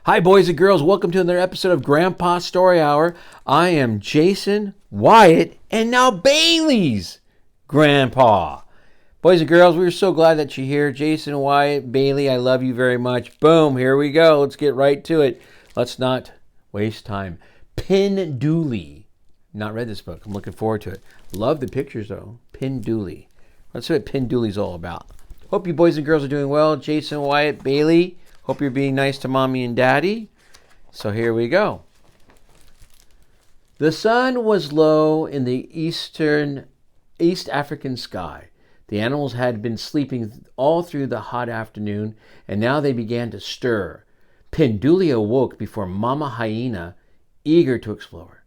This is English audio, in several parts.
Hi, boys and girls. Welcome to another episode of Grandpa Story Hour. I am Jason, Wyatt, and now Bailey's grandpa. Boys and girls, we're so glad that you're here. Jason, Wyatt, Bailey, I love you very much. Boom, here we go. Let's get right to it. Let's not waste time. Pinduli. Not read this book. I'm looking forward to it. Love the pictures, though. Pinduli. Let's see what Pinduli's all about. Hope you boys and girls are doing well. Jason, Wyatt, Bailey. Hope you're being nice to mommy and daddy. So here we go. The sun was low in the East African sky. The animals had been sleeping all through the hot afternoon, and now they began to stir. Pinduli awoke before Mama Hyena, eager to explore.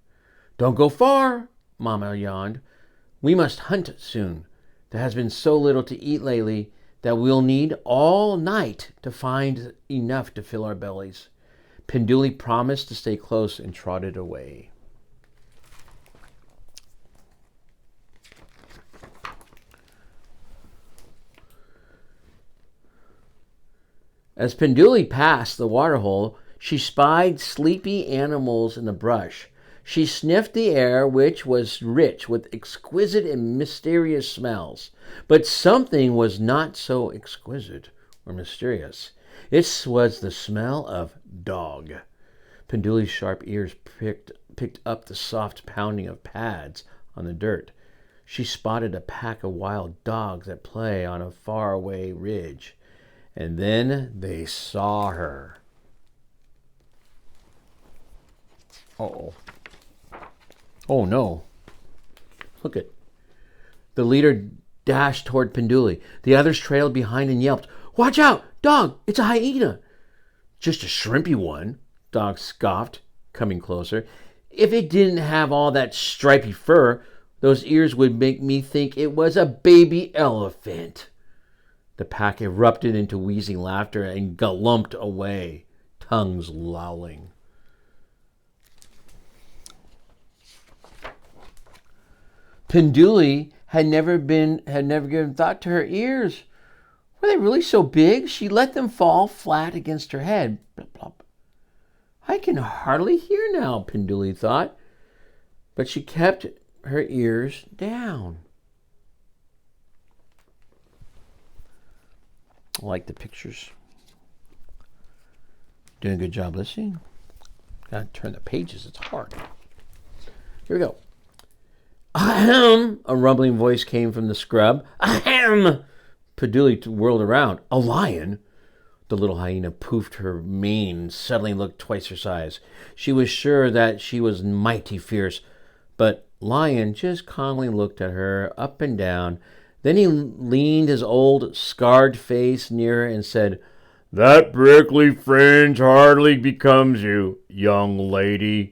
"Don't go far," Mama yawned. "We must hunt soon. There has been so little to eat lately that we'll need all night to find enough to fill our bellies." Pinduli promised to stay close and trotted away. As Pinduli passed the waterhole, she spied sleepy animals in the brush. She sniffed the air, which was rich with exquisite and mysterious smells. But something was not so exquisite or mysterious. It was the smell of dog. Pinduli's sharp ears picked up the soft pounding of pads on the dirt. She spotted a pack of wild dogs at play on a faraway ridge. And then they saw her. Uh-oh. Oh no. Look it. The leader dashed toward Pinduli. The others trailed behind and yelped, "Watch out! Dog! It's a hyena!" "Just a shrimpy one," Dog scoffed, coming closer. "If it didn't have all that stripy fur, those ears would make me think it was a baby elephant." The pack erupted into wheezing laughter and gallumped away, tongues lolling. Pinduli had never given thought to her ears. Were they really so big? She let them fall flat against her head. Blop, blop. "I can hardly hear now," Pinduli thought, but she kept her ears down. I like the pictures. Doing a good job listening. Gotta turn the pages, it's hard. Here we go. "Ahem!" A rumbling voice came from the scrub. "Ahem!" Pinduli whirled around. "A lion?" The little hyena poofed her mane and suddenly looked twice her size. She was sure that she was mighty fierce, but Lion just calmly looked at her up and down. Then he leaned his old, scarred face near her and said, "That prickly fringe hardly becomes you, young lady."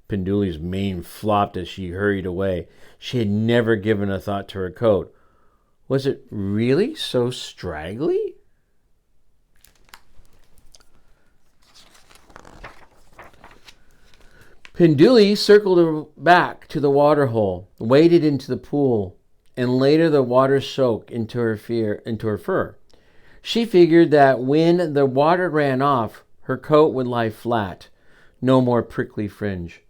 Pinduli's mane flopped as she hurried away. She had never given a thought to her coat. Was it really so straggly? Pinduli circled back to the water hole, waded into the pool, and later the water soaked into her fur. She figured that when the water ran off, her coat would lie flat. No more prickly fringe.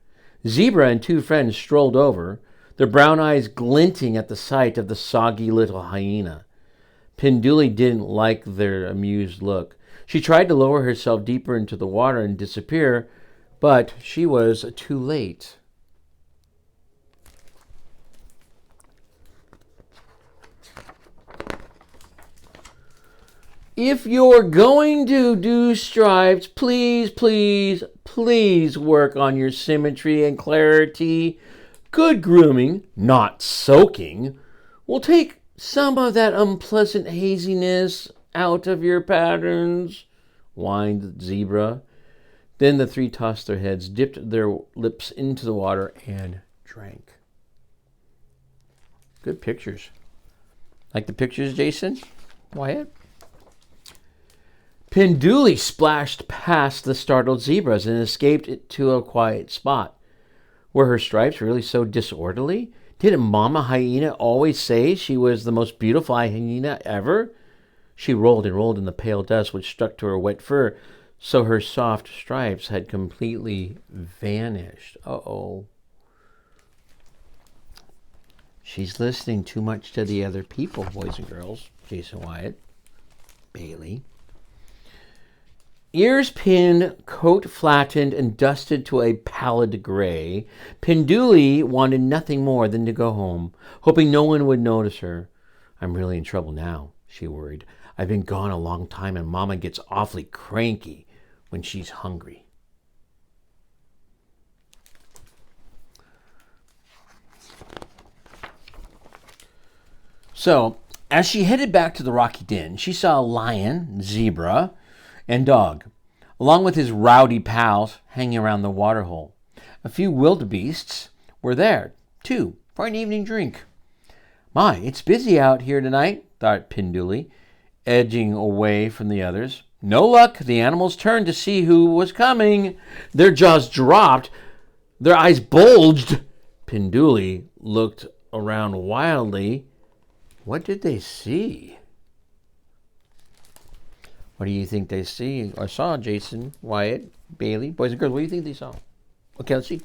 Zebra and two friends strolled over, their brown eyes glinting at the sight of the soggy little hyena. Pinduli didn't like their amused look. She tried to lower herself deeper into the water and disappear, but she was too late. "If you're going to do stripes, please, please, please work on your symmetry and clarity. Good grooming, not soaking, will take some of that unpleasant haziness out of your patterns," whined Zebra. Then the three tossed their heads, dipped their lips into the water, and drank. Good pictures. Like the pictures, Jason? Wyatt? Pinduli splashed past the startled zebras and escaped to a quiet spot. Were her stripes really so disorderly? Didn't Mama Hyena always say she was the most beautiful hyena ever? She rolled and rolled in the pale dust which stuck to her wet fur, so her soft stripes had completely vanished. Uh-oh. She's listening too much to the other people, boys and girls. Jason Wyatt, Bailey. Ears pinned, coat flattened, and dusted to a pallid gray, Pinduli wanted nothing more than to go home, hoping no one would notice her. I'm really in trouble now, she worried. I've been gone a long time, and Mama gets awfully cranky when she's hungry. So, as she headed back to the Rocky Den, she saw a lion, zebra, and dog, along with his rowdy pals hanging around the waterhole. A few wildebeests were there, too, for an evening drink. My, it's busy out here tonight, thought Pinduli, edging away from the others. No luck. The animals turned to see who was coming. Their jaws dropped. Their eyes bulged. Pinduli looked around wildly. What did they see? What do you think they see or saw, Jason, Wyatt, Bailey? Boys and girls, what do you think they saw? Okay, let's see.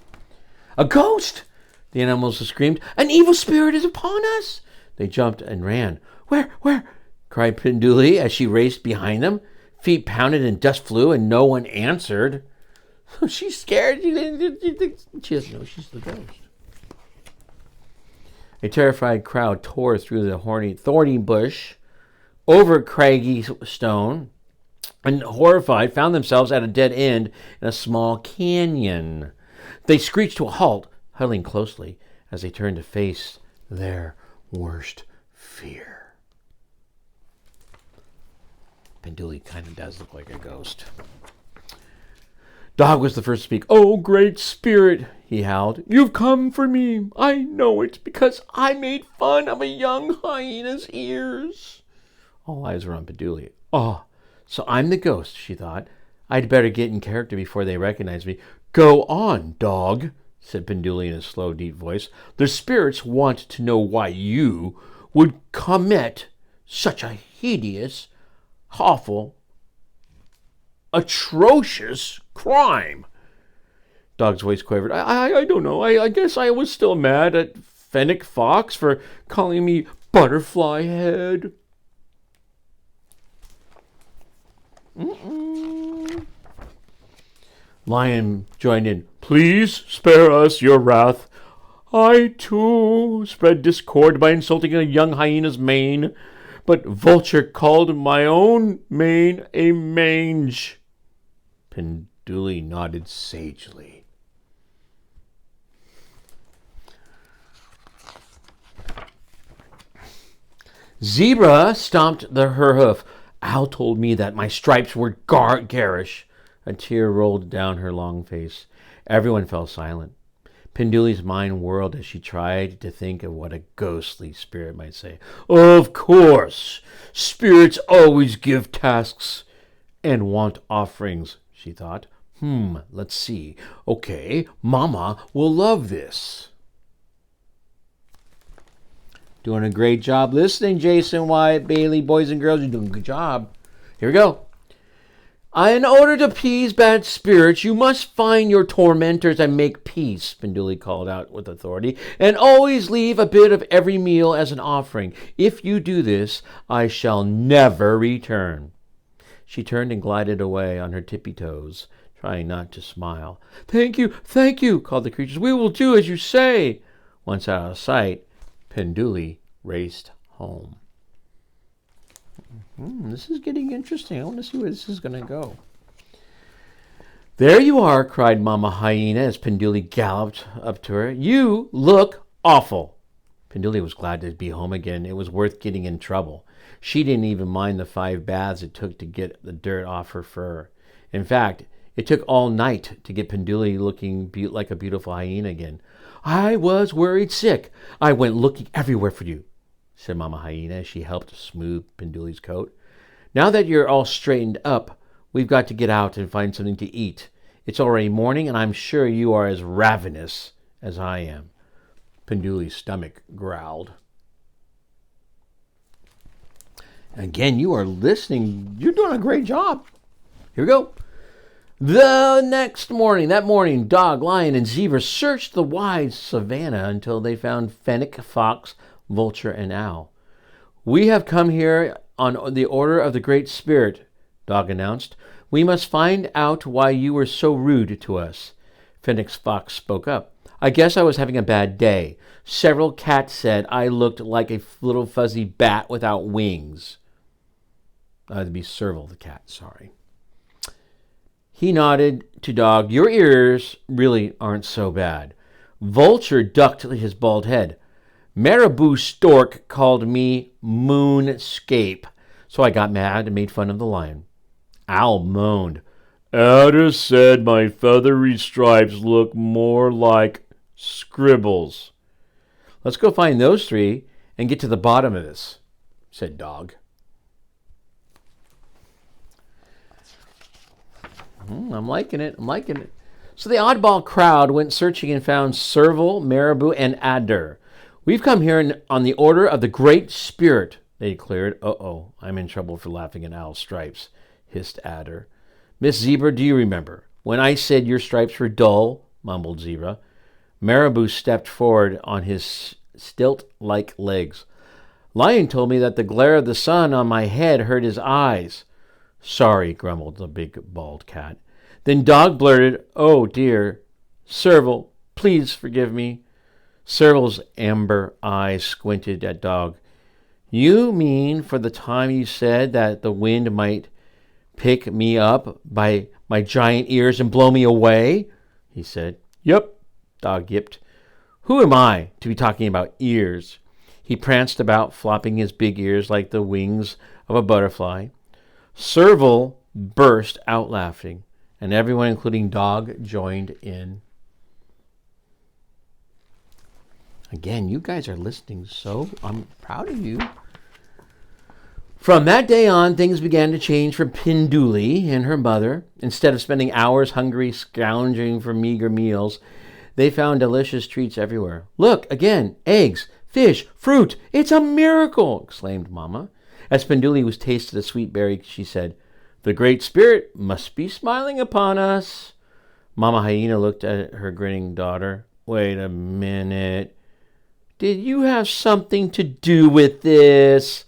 A ghost! The animals screamed. An evil spirit is upon us! They jumped and ran. Where? Cried Pinduli as she raced behind them. Feet pounded and dust flew and no one answered. She's scared. She doesn't know she's the ghost. A terrified crowd tore through the thorny bush, over a craggy stone, and horrified found themselves at a dead end in a small canyon. They screeched to a halt, huddling closely as they turned to face their worst fear. Pinduli kind of does look like a ghost. Dog was the first to speak. Oh, great spirit, he howled. You've come for me. I know it because I made fun of a young hyena's ears. All eyes were on Pinduli. Oh, so I'm the ghost, she thought. I'd better get in character before they recognize me. Go on, dog, said Pinduli in a slow, deep voice. The spirits want to know why you would commit such a hideous, awful, atrocious crime. Dog's voice quivered. I don't know. I guess I was still mad at Fennec Fox for calling me Butterfly Head. Lion joined in. Please spare us your wrath. I, too, spread discord by insulting a young hyena's mane, but Vulture called my own mane a mange. Pinduli nodded sagely. Zebra stomped her hoof. Al told me that my stripes were garish. A tear rolled down her long face. Everyone fell silent. Pinduli's mind whirled as she tried to think of what a ghostly spirit might say. Of course, spirits always give tasks and want offerings, she thought. Let's see. Okay, Mama will love this. Doing a great job listening, Jason, Wyatt, Bailey, boys and girls. You're doing a good job. Here we go. In order to appease bad spirits, you must find your tormentors and make peace, Pinduli called out with authority, and always leave a bit of every meal as an offering. If you do this, I shall never return. She turned and glided away on her tippy toes, trying not to smile. Thank you, called the creatures. We will do as you say. Once out of sight, Pinduli raced home. This is getting interesting. I want to see where this is going to go. There you are, cried Mama Hyena as Pinduli galloped up to her. You look awful. Pinduli was glad to be home again. It was worth getting in trouble. She didn't even mind the 5 baths it took to get the dirt off her fur. In fact, it took all night to get Pinduli looking like a beautiful hyena again. I was worried sick. I went looking everywhere for you, said Mama Hyena as she helped smooth Pinduli's coat. Now that you're all straightened up, we've got to get out and find something to eat. It's already morning, and I'm sure you are as ravenous as I am. Pinduli's stomach growled. Again, you are listening. You're doing a great job. Here we go. That morning, dog, lion, and zebra searched the wide savannah until they found fennec, fox, vulture, and owl. "We have come here on the order of the Great Spirit," Dog announced. "We must find out why you were so rude to us." Phoenix Fox spoke up. "I guess I was having a bad day. Several cats said I looked like a little fuzzy bat without wings." That'd be Serval the cat, sorry. He nodded to Dog. "Your ears really aren't so bad." Vulture ducked his bald head. "Marabou Stork called me Moonscape, so I got mad and made fun of the lion." Owl moaned. "Adder said my feathery stripes look more like scribbles." "Let's go find those three and get to the bottom of this," said Dog. I'm liking it. So the oddball crowd went searching and found Serval, Marabou, and Adder. "We've come here on the order of the Great Spirit," they declared. "Uh-oh, I'm in trouble for laughing at Owl's stripes," hissed Adder. "Miss Zebra, do you remember when I said your stripes were dull?" mumbled Zebra. Marabou stepped forward on his stilt-like legs. "Lion told me that the glare of the sun on my head hurt his eyes." "Sorry," grumbled the big bald cat. Then Dog blurted, "Oh dear, Serval, please forgive me." Serval's amber eyes squinted at Dog. "You mean for the time you said that the wind might pick me up by my giant ears and blow me away?" he said. "Yep," Dog yipped. "Who am I to be talking about ears?" He pranced about, flopping his big ears like the wings of a butterfly. Serval burst out laughing, and everyone, including Dog, joined in. Again, you guys are listening, so I'm proud of you. From that day on, things began to change for Pinduli and her mother. Instead of spending hours hungry scrounging for meager meals, they found delicious treats everywhere. "Look, again, eggs, fish, fruit. It's a miracle!" exclaimed Mama. As Pinduli was tasted a sweet berry, she said, "The Great Spirit must be smiling upon us." Mama Hyena looked at her grinning daughter. "Wait a minute. Did you have something to do with this?"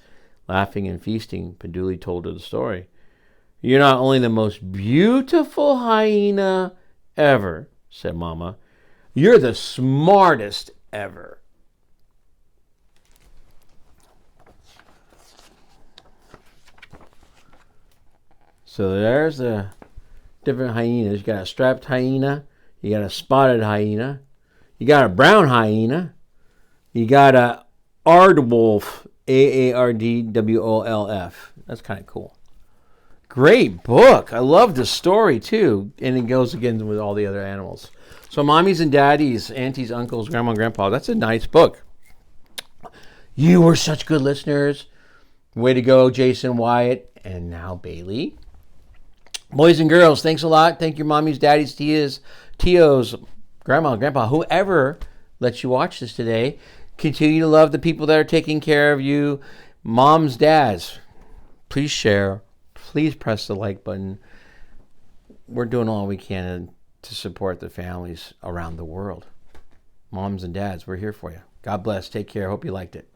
Laughing and feasting, Pinduli told her the story. "You're not only the most beautiful hyena ever," said Mama. "You're the smartest ever." So there's the different hyenas. You got a striped hyena. You got a spotted hyena. You got a brown hyena. You got a aardwolf, Aardwolf. That's kind of cool. Great book. I love the story, too. And it goes again with all the other animals. So mommies and daddies, aunties, uncles, grandma and grandpa, that's a nice book. You were such good listeners. Way to go, Jason, Wyatt, and now Bailey. Boys and girls, thanks a lot. Thank your mommies, daddies, tios, grandma, grandpa, whoever lets you watch this today. Continue to love the people that are taking care of you. Moms, dads, please share. Please press the like button. We're doing all we can to support the families around the world. Moms and dads, we're here for you. God bless. Take care. Hope you liked it.